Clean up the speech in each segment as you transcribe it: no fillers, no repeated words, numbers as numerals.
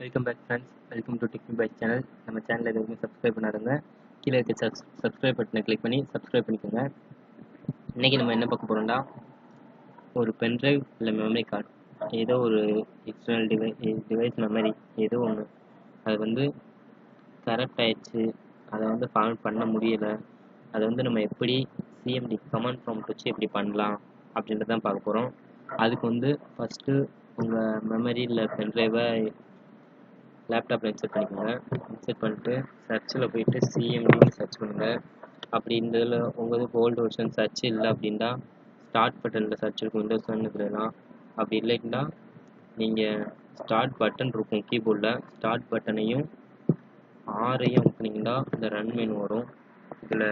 Welcome back friends, welcome to டெக்மி பை channel. நம்ம சேனல் எதுவுமே சப்ஸ்கிரைப் பண்ணாதுங்க, கீழே இருக்க சப்ஸ்கிரைப் பட்டனை கிளிக் பண்ணி சப்ஸ்கிரைப் பண்ணிக்கோங்க. இன்றைக்கி நம்ம என்ன பார்க்க போகிறோம்னா, ஒரு பென்ட்ரைவ் இல்லை மெமரி கார்டு, ஏதோ ஒரு எக்ஸ்டர்னல் டிவைஸ் மெமரி ஏதோ ஒன்று அது வந்து கரெக்ட் ஆயிடுச்சு, அதை வந்து ஃபார்மேட் பண்ண முடியலை. அதை வந்து நம்ம எப்படி சிஎம்டி கமாண்ட் ப்ராம்ப்ட் வச்சு எப்படி பண்ணலாம் அப்படின்றது தான் பார்க்க போகிறோம். அதுக்கு வந்து ஃபஸ்ட்டு உங்கள் மெமரியில் பென்ட்ரைவை லேப்டாப்பில் இன்செர்ட் பண்ணிக்கோங்க. இன்செர்ட் பண்ணிட்டு சர்ச்சில் போயிட்டு சிஎம்டின்னு சர்ச் பண்ணுங்கள். அப்படி இந்த இதில் உங்களுக்கு ஓல்டு வெர்ஷன் சர்ச் இல்லை அப்படின்னா ஸ்டார்ட் பட்டனில் சர்ச் இருக்கும், விண்டோஸ் ஒன்றுக்குலாம். அப்படி இல்லைன்னா நீங்கள் ஸ்டார்ட் பட்டன் இருக்கும் கீபோர்டில், ஸ்டார்ட் பட்டனையும் ஆரையும் அமுக்குனீங்கன்னா இந்த ரன் மெனு வரும். இதில்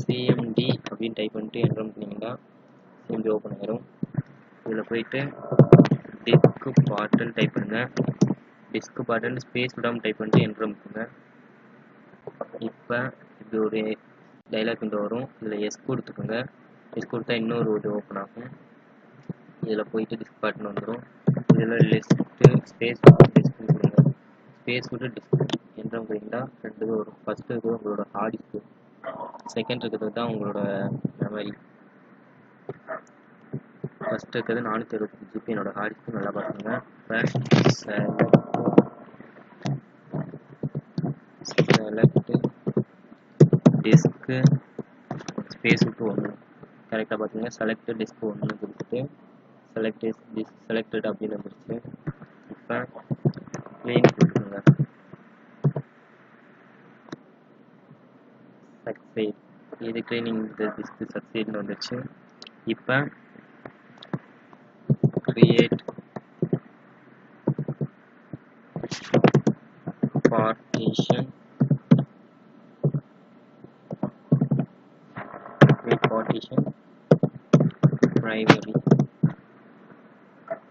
சிஎம்டி அப்படின்னு டைப் பண்ணிட்டு என்டர் பண்ணிங்கன்னா சிஎம்டி ஓப்பன் ஆகிரும். இதில் போயிட்டு டிஸ்க்பார்ட்னு டைப் பண்ணுங்கள். டிஸ்க்பார்ட்னு ஸ்பேஸ் விடாமல் டைப் பண்ணிட்டு என்டர் பண்ணுங்க. இப்போ இப்படி ஒரு டைலாக் விண்டோ வரும். இதில் எஸ் கொடுத்துக்கோங்க. எஸ் கொடுத்தா இன்னொரு இது ஓப்பன் ஆகும். இதில் போயிட்டு டிஸ்க்பார்ட்னு வந்துடும். இதில் லிஸ்ட்டு ஸ்பேஸ் டிஸ்க் கொடுங்க. ஸ்பேஸ் விட்டு டிஸ்க் என்டர் பண்ணிங்கன்னா ரெண்டு இது வரும். ஃபஸ்ட்டு இது உங்களோட ஹார்ட் டிஸ்க்கு, செகண்ட் இருக்கிறது தான் உங்களோட மெமரி. ஃபஸ்ட்டு இருக்கிறது 425 GB என்னோட ஹார்ட் டிஸ்க்கு, நல்லா பார்த்துங்க. செலக்ட் டிஸ்க்கு ஸ்பேஸ் விட்டு 1 கரெக்டாக பார்த்துங்க. செலக்ட் டிஸ்க் 1 கொடுத்துட்டு செலக்டட் அப்படின்னு வந்துருச்சு. இப்போ க்ளீன் கொடுத்துருங்க. சக்சீட், இது க்ளீனிங் டிஸ்க் சக்சீட்னு வந்துருச்சு. இப்போ கிரியேட் பார்ட்டிஷன் பிரைமரி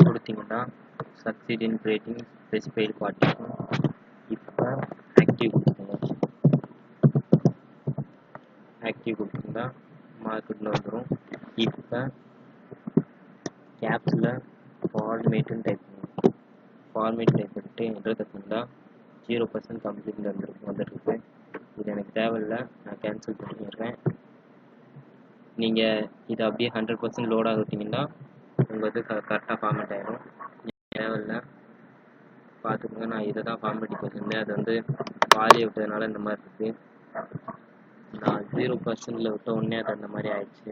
கொடுத்தீங்கன்னா succeed in creating specified partition. இப்போ ஆக்டிவ் கொடுத்துருங்க. ஆக்டிவ் கொடுத்தீங்கன்னா மார்க்கெட்னு வந்துடும். இப்போ கேப்ஸில் ஃபார்மேட்டுன்னு டைப் பண்ணுங்க. ஃபார்மேட் டைப் பண்ணிட்டு என்டர் தட்டிங்கன்னா 0% கம்ப்ளீட்னு வந்துருக்கு. இது எனக்கு தேவையில்லை, நான் கேன்சல் பண்ணிடுறேன். நீங்கள் இதை அப்படியே 100% லோட் ஆகிட்டிங்கன்னா உங்களுக்கு கரெக்டாக ஃபார்மேட் ஆகிடும். தேவையில்லை பார்த்துக்கோங்க. நான் இதை தான் ஃபார்மேட் வச்சுருந்தேன், அது வந்து பாதியை விட்டதுனால இந்த மாதிரி இருக்குது. நான் 0%ல் விட்ட உடனே அது அந்த மாதிரி ஆயிடுச்சு.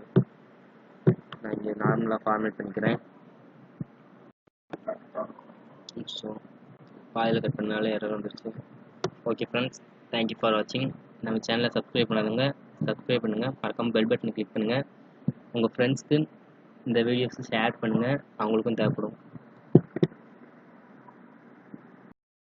நான் இங்கே நார்மலாக ஃபார்மேட் பண்ணிக்கிறேன். ஸோ பாதியில் கட் பண்ணாலே எரர் வந்துருச்சு. ஓகே ஃப்ரெண்ட்ஸ், தேங்க்யூ ஃபார் வாட்சிங். நம்ம சேனலை சப்ஸ்கிரைப் பண்ணாதவங்க சப்ஸ்கிரைப் பண்ணுங்கள், மறக்காமல் பெல் பட்டனை கிளிக் பண்ணுங்கள். உங்கள் ஃப்ரெண்ட்ஸ்க்கு இந்த வீடியோஸை ஷேர் பண்ணுங்கள், அவங்களுக்கும் தேவைப்படும்.